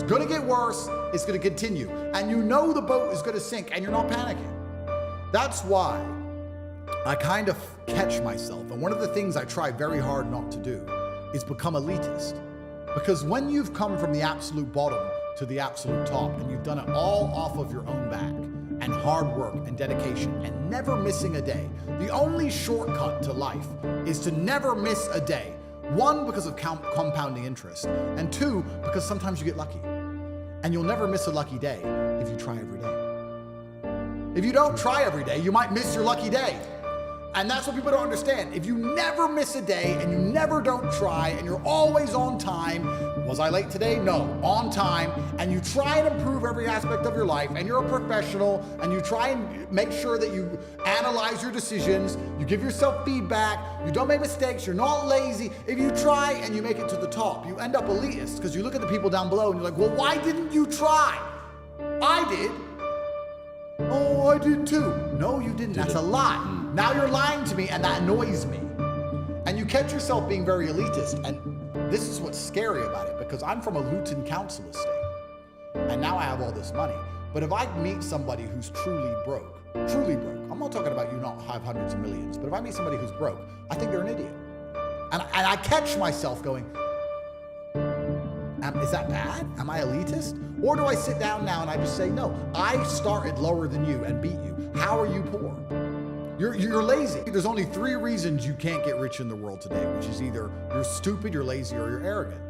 It's gonna get worse, it's gonna continue. And you know the boat is gonna sink and you're not panicking. That's why I kind of catch myself. And one of the things I try very hard not to do is become elitist. Because when you've come from the absolute bottom to the absolute top and you've done it all off of your own back and hard work and dedication and never missing a day, the only shortcut to life is to never miss a day. One, because of compounding interest, and two, because sometimes you get lucky. And you'll never miss a lucky day if you try every day. If you don't try every day, you might miss your lucky day. And that's what people don't understand. If you never miss a day and you never don't try and you're always on time, was I late today? No, on time, and you try and improve every aspect of your life and you're a professional and you try and make sure that you analyze your decisions, you give yourself feedback, you don't make mistakes, you're not lazy. If you try and you make it to the top, you end up elitist because you look at the people down below and you're like, well, why didn't you try? I did. Oh, I did too. No, you didn't. That's a lie. Now you're lying to me and that annoys me. And you catch yourself being very elitist. And this is what's scary about it because I'm from a Luton council estate. And now I have all this money. But if I meet somebody who's truly broke, I'm not talking about you not have hundreds of millions, but if I meet somebody who's broke, I think they're an idiot. And I catch myself going, is that bad? Am I elitist? Or do I sit down now and I just say, no, I started lower than you and beat you. How are you poor? You're lazy. There's only 3 reasons you can't get rich in the world today, which is either you're stupid, you're lazy, or you're arrogant.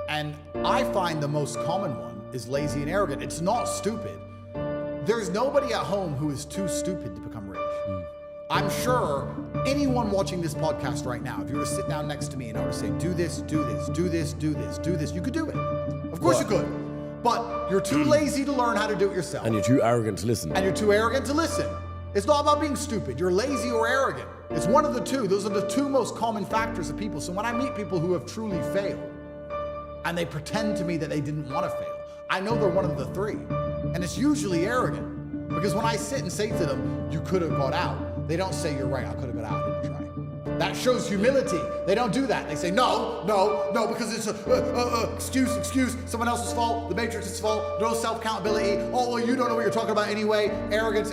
And I find the most common one is lazy and arrogant. It's not stupid. There's nobody at home who is too stupid to become rich. I'm sure anyone watching this podcast right now, if you were to sit down next to me and I were to say, do this, do this, do this, do this, do this, you could do it. Of course you could. But you're too lazy to learn how to do it yourself. And you're too arrogant to listen. And you're too arrogant to listen. It's not about being stupid. You're lazy or arrogant. It's one of the two. Those are the 2 most common factors of people. So when I meet people who have truly failed and they pretend to me that they didn't want to fail, I know they're one of the 3. And it's usually arrogant. Because when I sit and say to them, you could have got out, they don't say, you're right, I could have got out, I didn't try. That shows humility. They don't do that. They say, no, because it's excuse, someone else's fault, the Matrix's fault, no self-accountability. Oh, well, you don't know what you're talking about anyway. Arrogance.